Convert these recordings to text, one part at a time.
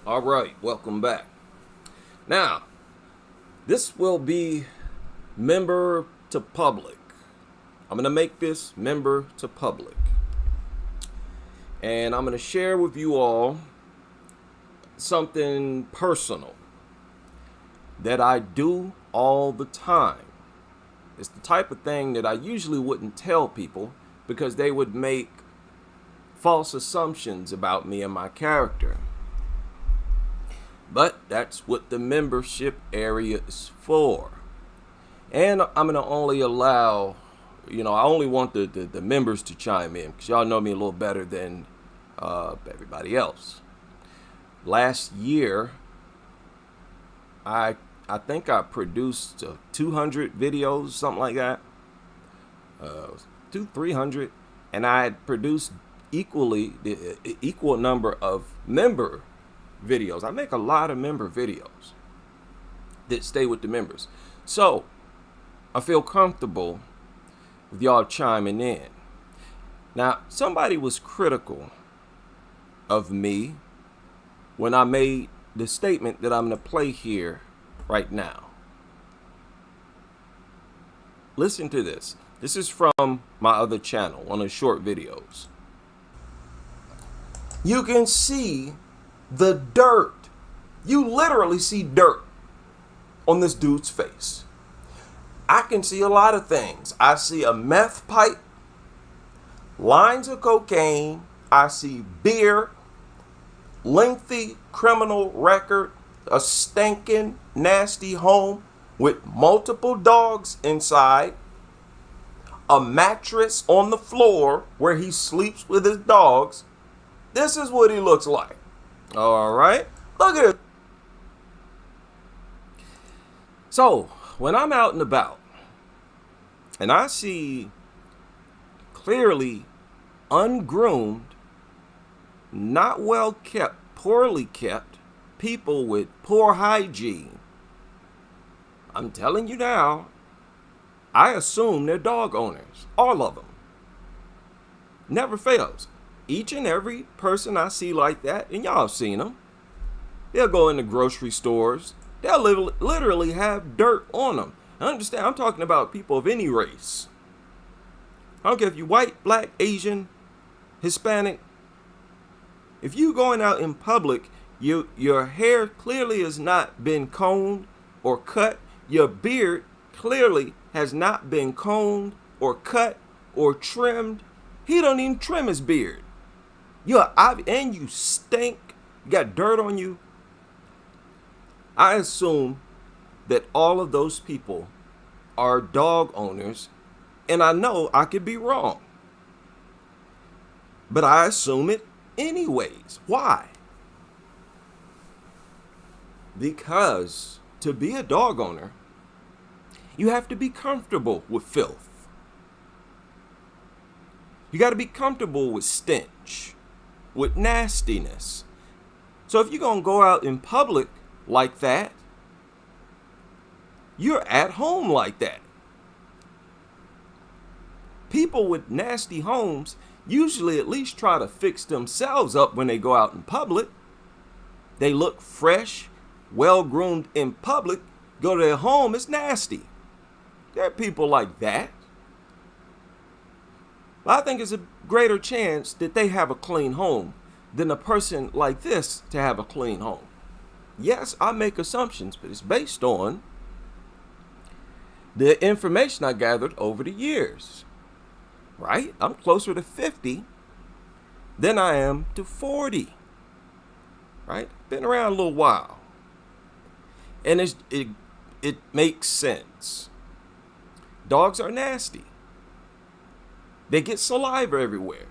All right, welcome back. Now, this will be member to public. I'm going to make this member to public. And I'm going to share with you all something personal that I do all the time. It's the type of thing that I usually wouldn't tell people because they would make false assumptions about me and my character. But that's what the membership area is for. And I'm going to only allow, I only want the members to chime in because y'all know me a little better than everybody else. Last year, I think I produced 200 videos, something like that. 300. And I had produced equal number of member videos. I make a lot of member videos that stay with the members. So I feel comfortable with y'all chiming in. Now, somebody was critical of me when I made the statement that I'm going to play here right now. Listen to this. This is from my other channel, one of the short videos. You can see the dirt. You literally see dirt on this dude's face. I can see a lot of things. I see a meth pipe, lines of cocaine. I see beer, lengthy criminal record, a stinking, nasty home with multiple dogs inside, a mattress on the floor where he sleeps with his dogs. This is what he looks like. All right, look at it. So when I'm out and about and I see clearly ungroomed, not well kept, poorly kept people with poor hygiene, I'm telling you now, I assume they're dog owners, all of them. Never fails. Each and every person I see like that, and y'all have seen them, they'll go into grocery stores. They'll literally have dirt on them. I understand, I'm talking about people of any race. I don't care if you're white, black, Asian, Hispanic. If you going out in public, your hair clearly has not been combed or cut. Your beard clearly has not been combed or cut or trimmed. He don't even trim his beard. And you stink. You got dirt on you. I assume that all of those people are dog owners, and I know I could be wrong. But I assume it anyways. Why? Because to be a dog owner, you have to be comfortable with filth. You got to be comfortable with stench, with nastiness. So if you're going to go out in public like that, you're at home like that. People with nasty homes usually at least try to fix themselves up when they go out in public. They look fresh, well-groomed in public. Go to their home, it's nasty. There are people like that. I think it's a greater chance that they have a clean home than a person like this to have a clean home. Yes, I make assumptions, but it's based on the information I gathered over the years. Right? I'm closer to 50 than I am to 40. Right? Been around a little while. And it makes sense. Dogs are nasty. They get saliva everywhere.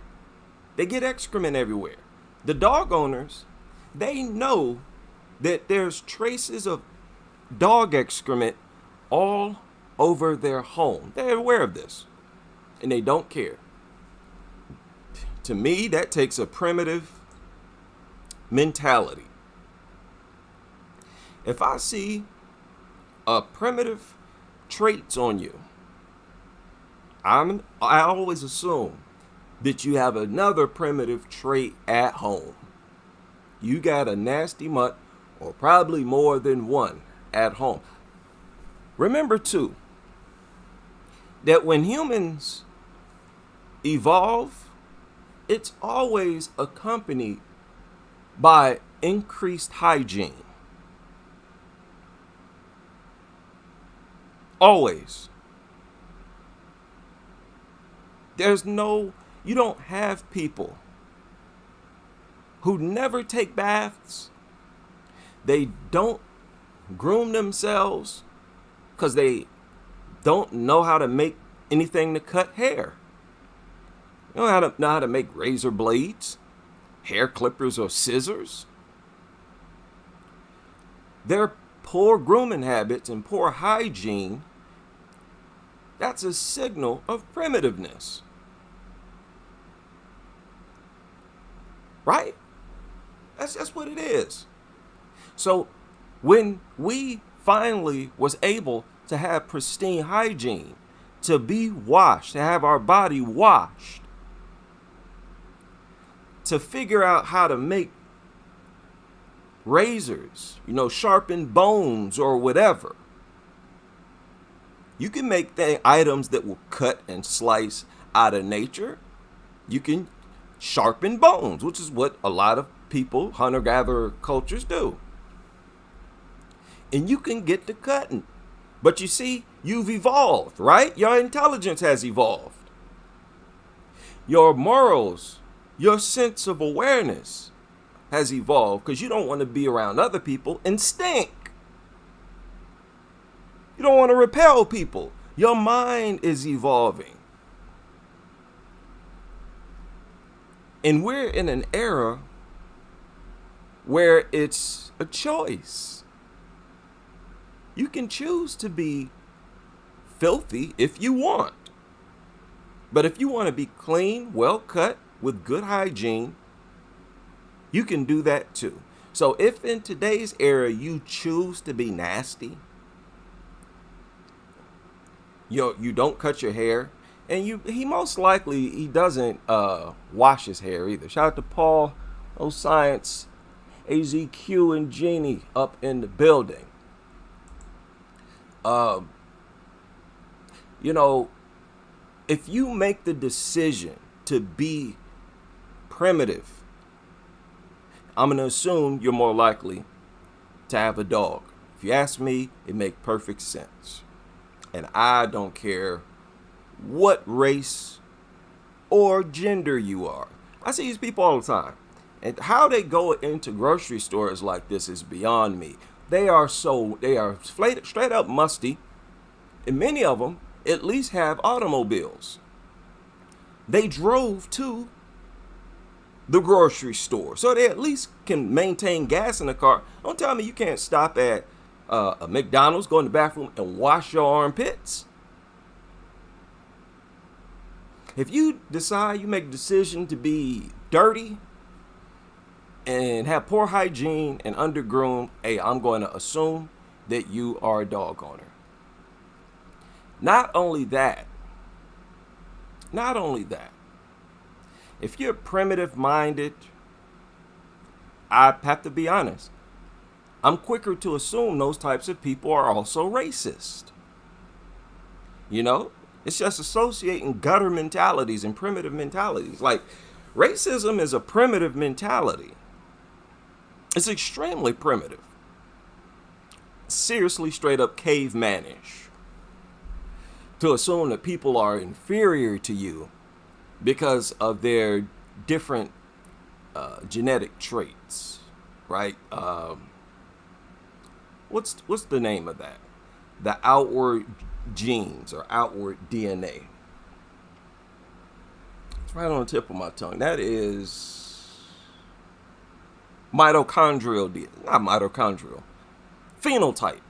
They get excrement everywhere. The dog owners, they know that there's traces of dog excrement all over their home. They're aware of this, and they don't care. To me, that takes a primitive mentality. If I see a primitive traits on you, I always assume that you have another primitive trait at home. you got a nasty mutt, or probably more than one at home. Remember, too, that when humans evolve, it's always accompanied by increased hygiene. Always. You don't have people who never take baths. They don't groom themselves because they don't know how to make anything to cut hair. You don't know how to make razor blades, hair clippers, or scissors. Their poor grooming habits and poor hygiene, that's a signal of primitiveness. Right? That's what it is. So when we finally was able to have pristine hygiene, to be washed, to have our body washed, to figure out how to make razors, sharpen bones or whatever. You can make items that will cut and slice out of nature. You can sharpen bones, which is what a lot of people, hunter-gatherer cultures, do. And you can get to cutting. But you see, you've evolved, right? Your intelligence has evolved. Your morals, your sense of awareness has evolved because you don't want to be around other people and stink. You don't want to repel people. Your mind is evolving. And we're in an era where it's a choice. You can choose to be filthy if you want. But if you want to be clean, well cut, with good hygiene, you can do that too. So if in today's era you choose to be nasty, you don't cut your hair, and he most likely he doesn't wash his hair either. Shout out to Paul O'Science, AZQ, and Jeannie up in the building. If you make the decision to be primitive, I'm going to assume you're more likely to have a dog. If you ask me, it makes perfect sense. And I don't care what race or gender you are. I see these people all the time. And how they go into grocery stores like this is beyond me. They are straight up musty. And many of them at least have automobiles. They drove to the grocery store, so they at least can maintain gas in the car. Don't tell me you can't stop at a McDonald's, go in the bathroom, and wash your armpits. If you decide, you make a decision to be dirty and have poor hygiene and undergroomed, hey, I'm going to assume that you are a dog owner. Not only that, if you're primitive minded, I have to be honest, I'm quicker to assume those types of people are also racist. It's just associating gutter mentalities and primitive mentalities. Like, racism is a primitive mentality. It's extremely primitive. Seriously, straight up cavemanish. To assume that people are inferior to you because of their different genetic traits, right? What's the name of that? The outward genes or outward DNA. It's right on the tip of my tongue. That is mitochondrial DNA, not mitochondrial, phenotype.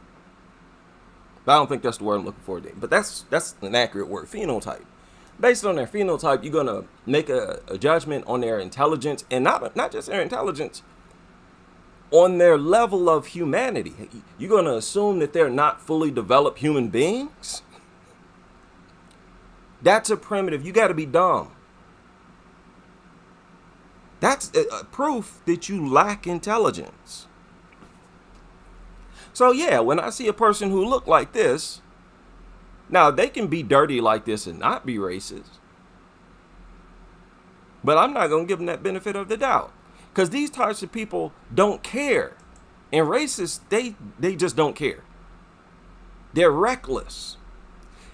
But I don't think that's the word I'm looking for. But that's an accurate word, phenotype. Based on their phenotype, you're gonna make a judgment on their intelligence, and not just their intelligence, on their level of humanity. You're gonna assume that they're not fully developed human beings. That's a primitive. You got to be dumb. That's proof that you lack intelligence. So yeah, when I see a person who look like this, now they can be dirty like this and not be racist, but I'm not going to give them that benefit of the doubt, because these types of people don't care. And racists, they just don't care. They're reckless.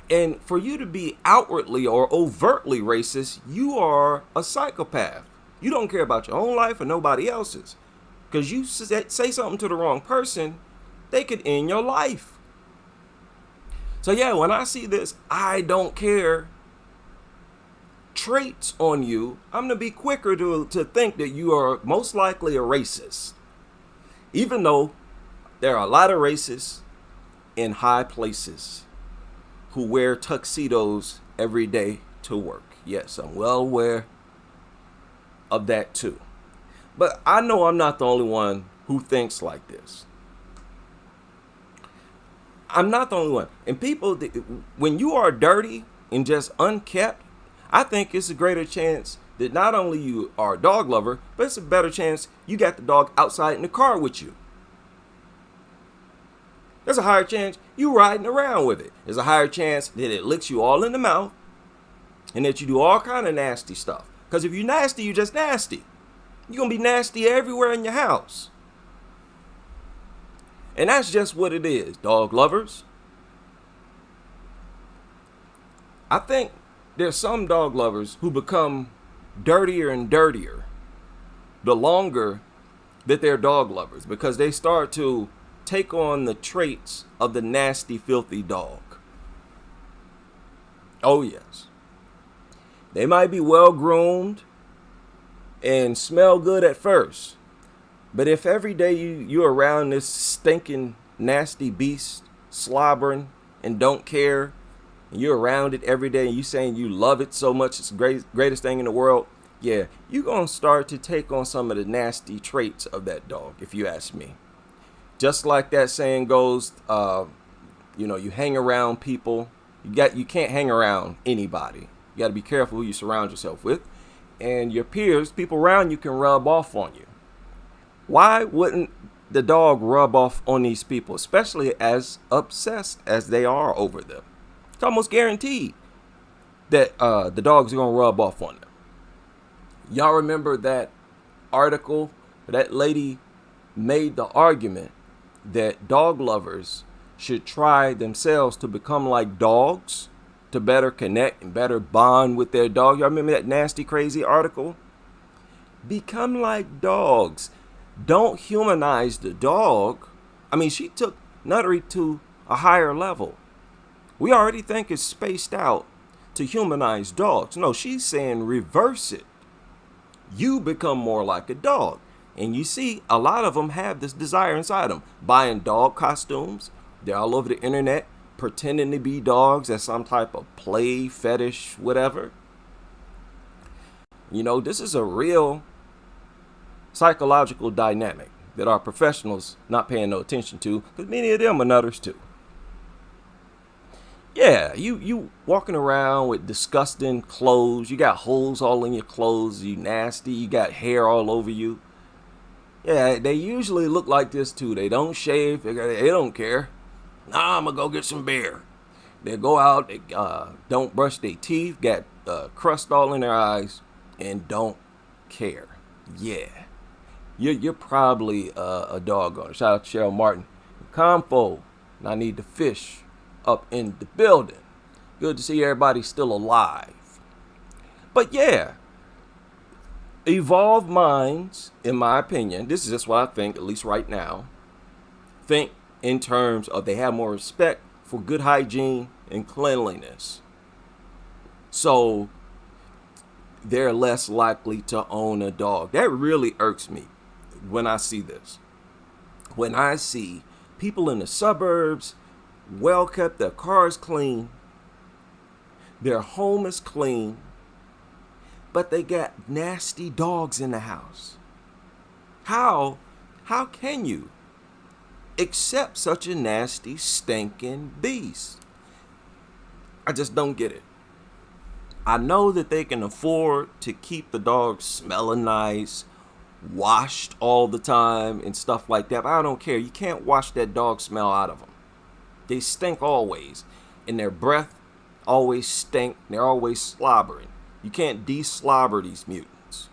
And for you to be outwardly or overtly racist, you are a psychopath. You don't care about your own life or nobody else's. Because you say something to the wrong person, they could end your life. So yeah, when I see this I don't care traits on you, I'm going to be quicker to think that you are most likely a racist. Even though there are a lot of racists in high places who wear tuxedos every day to work. Yes, I'm well aware of that too. But I know I'm not the only one who thinks like this. I'm not the only one. And people, when you are dirty and just unkept, I think it's a greater chance that not only you are a dog lover, but it's a better chance you got the dog outside in the car with you. There's a higher chance you riding around with it. There's a higher chance that it licks you all in the mouth and that you do all kind of nasty stuff. Because if you're nasty, you're just nasty. You're going to be nasty everywhere in your house. And that's just what it is, dog lovers. I think there's some dog lovers who become dirtier and dirtier the longer that they're dog lovers, because they start to take on the traits of the nasty, filthy dog. Oh yes. They might be well groomed and smell good at first, but if every day you're around this stinking, nasty beast, slobbering and don't care, and you're around it every day and you saying you love it so much, it's the greatest thing in the world, yeah, you're going to start to take on some of the nasty traits of that dog, if you ask me. Just like that saying goes, you hang around people. You can't hang around anybody. You got to be careful who you surround yourself with. And your peers, people around you, can rub off on you. Why wouldn't the dog rub off on these people, especially as obsessed as they are over them? It's almost guaranteed that the dogs are going to rub off on them. Y'all remember that article? That lady made the argument that dog lovers should try themselves to become like dogs to better connect and better bond with their dog. Y'all remember that nasty, crazy article? Become like dogs. Don't humanize the dog. I mean, she took nuttery to a higher level. We already think it's spaced out to humanize dogs. No, she's saying reverse it. You become more like a dog. And you see, a lot of them have this desire inside them. Buying dog costumes. They're all over the internet pretending to be dogs as some type of play, fetish, whatever. This is a real psychological dynamic that our professionals not paying no attention to, because many of them are nutters too. Yeah, you walking around with disgusting clothes. You got holes all in your clothes. You nasty. You got hair all over you. Yeah, they usually look like this too. They don't shave. They don't care. Nah, I'm going to go get some beer. They go out. They don't brush their teeth. Got crust all in their eyes. And don't care. Yeah. You're probably a dog owner. Shout out to Cheryl Martin. Compo. And I need the fish up in the building. Good to see everybody still alive. But yeah. Evolved minds, in my opinion, this is just what I think, at least right now, think in terms of they have more respect for good hygiene and cleanliness. So they're less likely to own a dog. That really irks me when I see this. When I see people in the suburbs, well kept, their cars clean, their home is clean, but they got nasty dogs in the house. How can you accept such a nasty, stinking beast? I just don't get it. I know that they can afford to keep the dog smelling nice, washed all the time and stuff like that. But I don't care. You can't wash that dog smell out of them. They stink always. And their breath always stink. They're always slobbering. You can't de-slobber these mutants,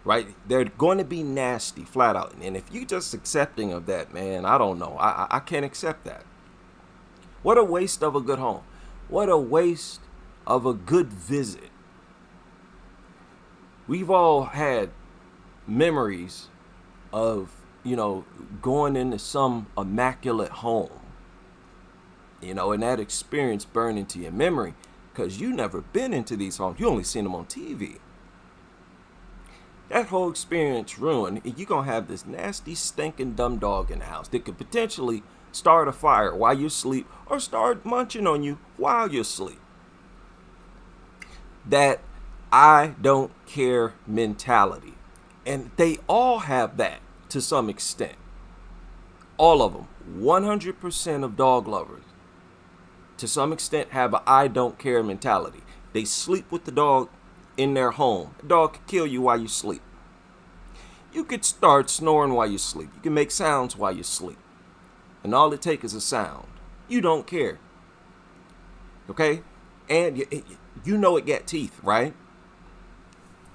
right? They're going to be nasty, flat out. And if you're just accepting of that, man, I don't know. I can't accept that. What a waste of a good home. What a waste of a good visit. We've all had memories of, going into some immaculate home, and that experience burned into your memory because you never been into these homes. You only seen them on TV. That whole experience ruined, and you're going to have this nasty, stinking, dumb dog in the house that could potentially start a fire while you sleep or start munching on you while you sleep. That I don't care mentality. And they all have that to some extent. All of them. 100% of dog lovers, to some extent, have a I don't care mentality. They sleep with the dog in their home. The dog could kill you while you sleep. You could start snoring while you sleep. You can make sounds while you sleep. And all it takes is a sound. You don't care. Okay? And you know it got teeth, right?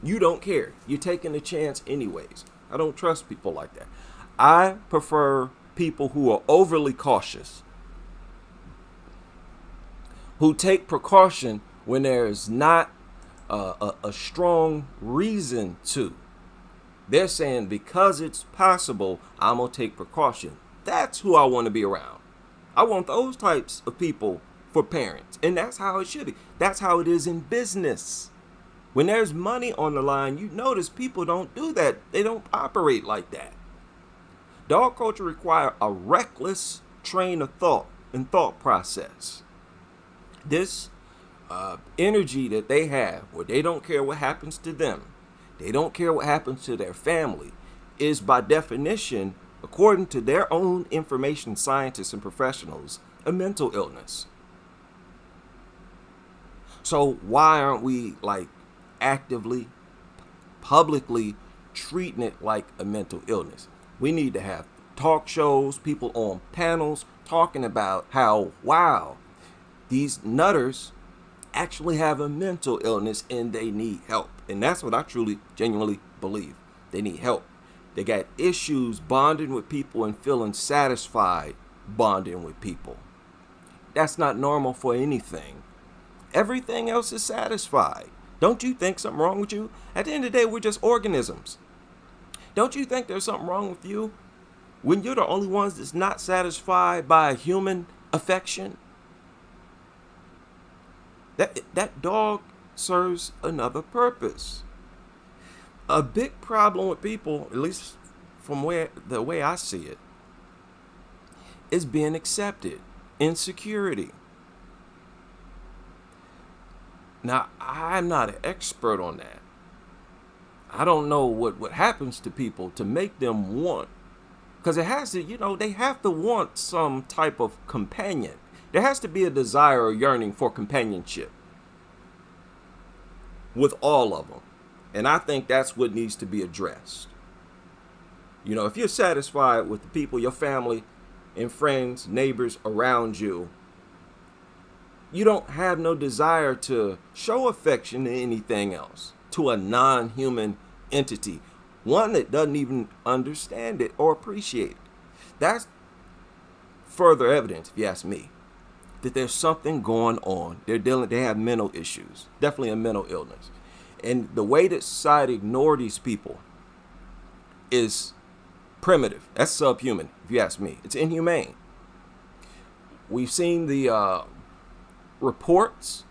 You don't care. You're taking a chance anyways. I don't trust people like that. I prefer people who are overly cautious, who take precaution when there is not a strong reason to. They're saying because it's possible, I'm going to take precaution. That's who I want to be around. I want those types of people for parents. And that's how it should be. That's how it is in business. When there's money on the line, you notice people don't do that. They don't operate like that. Dog culture requires a reckless train of thought and thought process. This energy that they have, where they don't care what happens to them, they don't care what happens to their family, is by definition, according to their own information scientists and professionals, a mental illness. So why aren't we actively, publicly treating it like a mental illness? We need to have talk shows, people on panels talking about how, wow, these nutters actually have a mental illness and they need help. And that's what I truly, genuinely believe. They need help. They got issues bonding with people and feeling satisfied bonding with people. That's not normal for anything. Everything else is satisfied. Don't you think something wrong with you? At the end of the day, we're just organisms. Don't you think there's something wrong with you when you're the only ones that's not satisfied by human affection? That dog serves another purpose. A big problem with people, at least from the way I see it, is being accepted, insecurity. Now, I'm not an expert on that. I don't know what happens to people to make them want, because it has to, they have to want some type of companion. There has to be a desire or yearning for companionship with all of them. And I think that's what needs to be addressed. If you're satisfied with the people, your family and friends, neighbors around you, you don't have no desire to show affection to anything else, to a non-human entity, one that doesn't even understand it or appreciate it. That's further evidence, if you ask me, that there's something going on. They have mental issues, definitely a mental illness. And the way that society ignores these people is primitive. That's subhuman, if you ask me. It's inhumane. We've seen the reports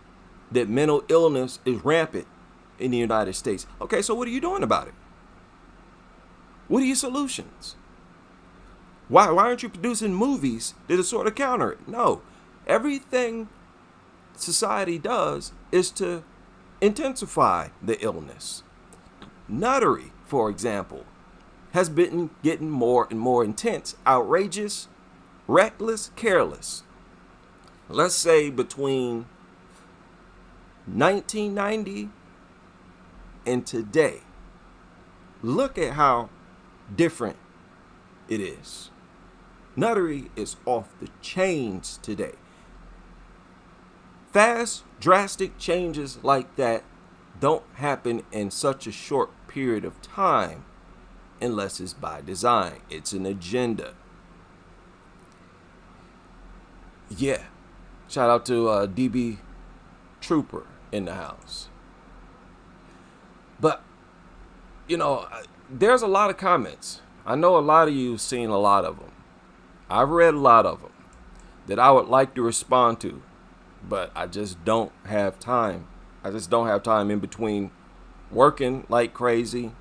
that mental illness is rampant in the United States. Okay, so what are you doing about it? What are your solutions? Why aren't you producing movies that are sort of counter it? No. Everything society does is to intensify the illness. Nuttery, for example, has been getting more and more intense, outrageous, reckless, careless. Let's say between 1990 and today, look at how different it is. Nuttery is off the chains today. Fast, drastic changes like that don't happen in such a short period of time unless it's by design. It's an agenda. Yeah. Shout out to DB Trooper in the house. But, there's a lot of comments. I know a lot of you have seen a lot of them. I've read a lot of them that I would like to respond to, but I just don't have time. I just don't have time in between working like crazy,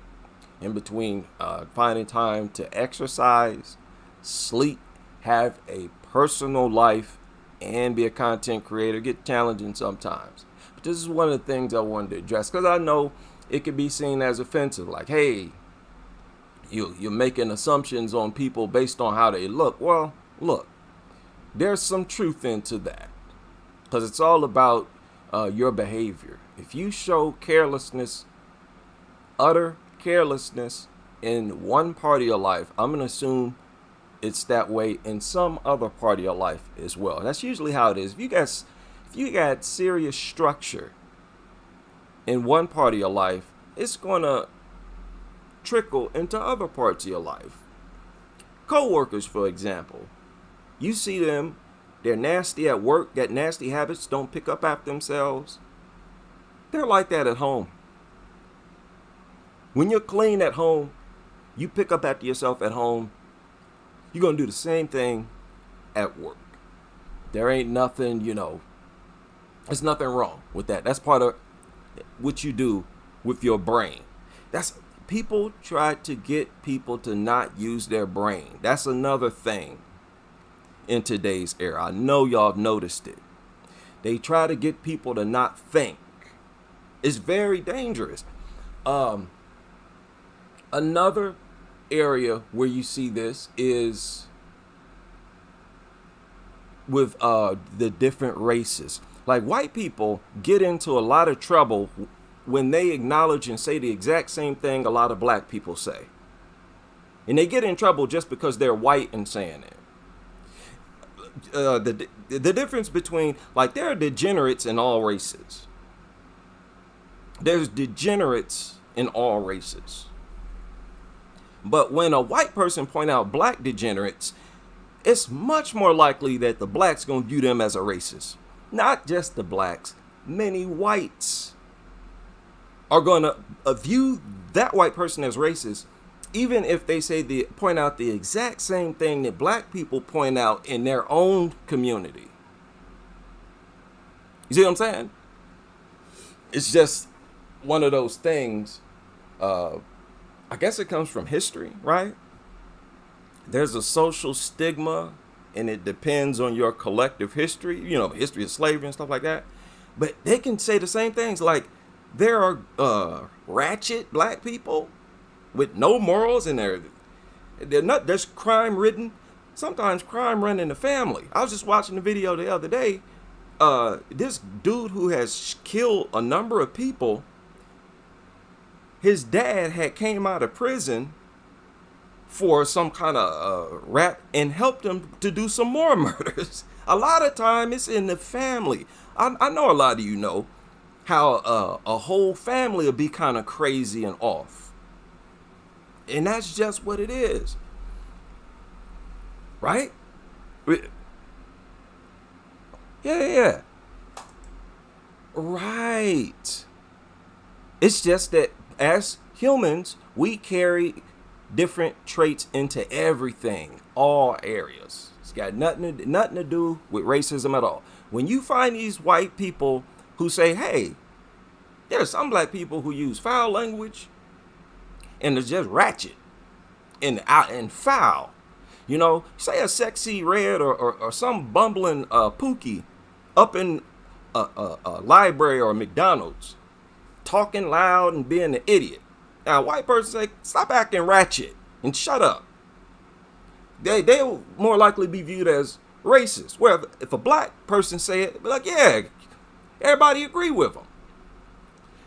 in between finding time to exercise, sleep, have a personal life, and be a content creator. Get challenging sometimes. But this is one of the things I wanted to address because I know it could be seen as offensive. Like, hey, you're making assumptions on people based on how they look. Well, look, there's some truth into that because it's all about your behavior. If you show carelessness, utter carelessness in one part of your life, I'm going to assume it's that way in some other part of your life as well. And that's usually how it is. If you got serious structure in one part of your life, it's going to trickle into other parts of your life. Co-workers, for example, you see them, they're nasty at work, got nasty habits, don't pick up after themselves. They're like that at home. When you're clean at home, you pick up after yourself at home, you're going to do the same thing at work. There ain't nothing, there's nothing wrong with that. That's part of what you do with your brain. People try to get people to not use their brain. That's another thing in today's era. I know y'all have noticed it. They try to get people to not think. It's very dangerous. Another area where you see this is with the different races. Like, white people get into a lot of trouble when they acknowledge and say the exact same thing a lot of black people say. And they get in trouble just because they're white and saying it. The difference between, like, there are degenerates in all races. There's degenerates in all races. But when a white person point out black degenerates, it's much more likely that the blacks gonna view them as a racist. Not just the blacks, many whites are gonna view that white person as racist, even if they point out the exact same thing that black people point out in their own community. You see what I'm saying? It's just one of those things. I guess it comes from history, right? There's a social stigma, and it depends on your collective history, history of slavery and stuff like that. But they can say the same things. Like, there are ratchet black people with no morals, and there's crime ridden. Sometimes crime run in the family. I was just watching the video the other day. This dude who has killed a number of people, his dad had came out of prison for some kind of rap and helped him to do some more murders. A lot of time it's in the family. I know a lot of you know how a whole family will be kind of crazy and off. And that's just what it is. Right? Yeah. Right. It's just that as humans, we carry different traits into everything, all areas. It's got nothing to do with racism at all. When you find these white people who say, hey, there's some black people who use foul language and they're just ratchet and foul. Say a sexy red or some bumbling pookie up in a library or a McDonald's talking loud and being an idiot. Now, a white person say, stop acting ratchet and shut up. They'll more likely be viewed as racist. Where if a black person say it, be like, yeah, everybody agree with them.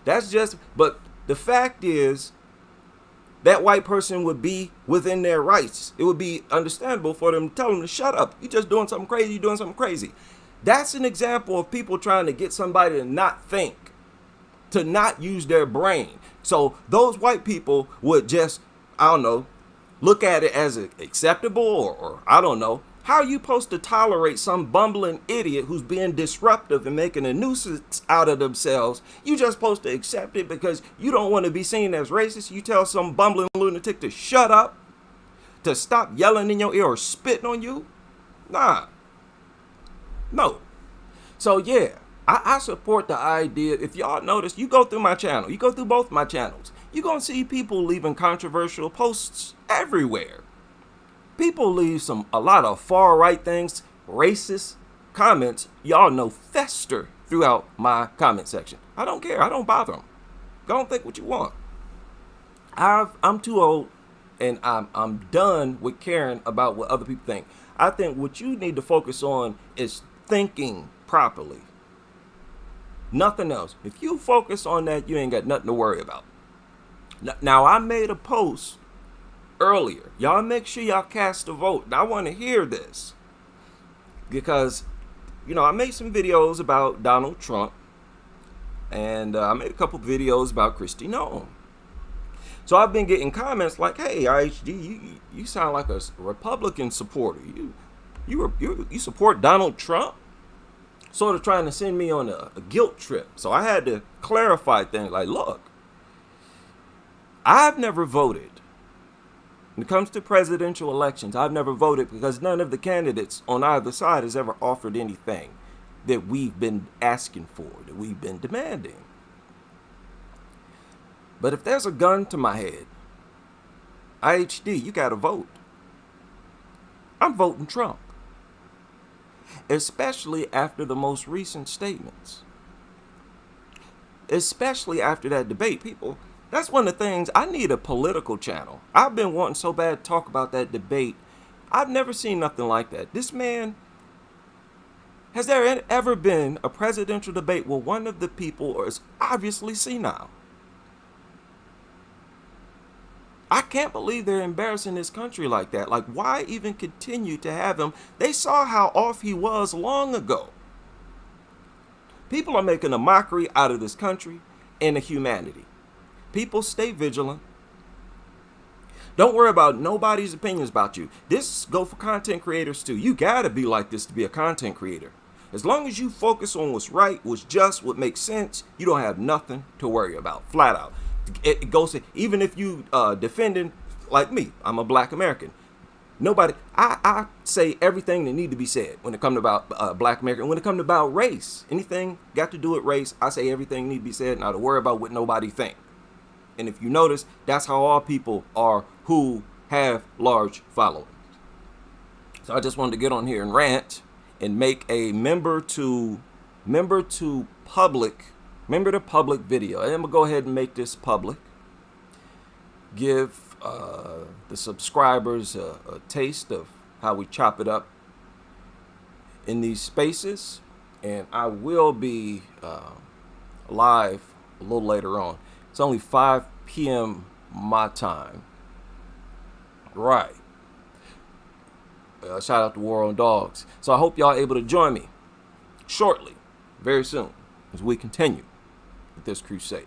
That's just, but the fact is, that white person would be within their rights. It would be understandable for them to tell them to shut up. You're just doing something crazy. You're doing something crazy. That's an example of people trying to get somebody to not think, to not use their brain. So those white people would just, I don't know, look at it as acceptable or I don't know. How are you supposed to tolerate some bumbling idiot who's being disruptive and making a nuisance out of themselves? You just supposed to accept it because you don't want to be seen as racist. You tell some bumbling lunatic to shut up, to stop yelling in your ear or spitting on you? Nah. No. So yeah, I support the idea. If y'all notice, you go through my channel, you go through both my channels, you're going to see people leaving controversial posts everywhere. People leave a lot of far right things, racist comments, y'all know, fester throughout my comment section. I don't care. I don't bother them. Go and think what you want. I'm too old and I'm done with caring about what other people think. I think what you need to focus on is thinking properly. Nothing else. If you focus on that, you ain't got nothing to worry about. Now, I made a post earlier. Y'all make sure y'all cast a vote. And I want to hear this because, I made some videos about Donald Trump and I made a couple videos about Kristi Noem. So I've been getting comments like, "Hey, IHD, you sound like a Republican supporter. You support Donald Trump?" Sort of trying to send me on a guilt trip. So I had to clarify things like, look, I've never voted. When it comes to presidential elections, I've never voted because none of the candidates on either side has ever offered anything that we've been asking for, that we've been demanding. But if there's a gun to my head, IHD, you got to vote. I'm voting Trump. Especially after the most recent statements. Especially after that debate. People, that's one of the things, I need a political channel. I've been wanting so bad to talk about that debate. I've never seen nothing like that. This man, has there ever been a presidential debate where one of the people is obviously senile? I can't believe they're embarrassing this country like that. Like, why even continue to have him? They saw how off he was long ago. People are making a mockery out of this country and of humanity. People, stay vigilant. Don't worry about nobody's opinions about you. This go for content creators too. You gotta be like this to be a content creator. As long as you focus on what's right, what's just, what makes sense, you don't have nothing to worry about. Flat out. It goes to, even if you defending, like me, I'm a black American. Nobody, I say everything that need to be said when it comes about black American. When it comes about race, anything got to do with race, I say everything need to be said, not to worry about what nobody think. And if you notice, that's how all people are who have large followings. So I just wanted to get on here and rant and make a member to public video. And I'm gonna go ahead and make this public. Give the subscribers a taste of how we chop it up in these spaces. And I will be live a little later on. It's only 5 p.m. my time. Right. Shout out to War on Dogs. So I hope y'all are able to join me shortly, very soon, as we continue with this crusade.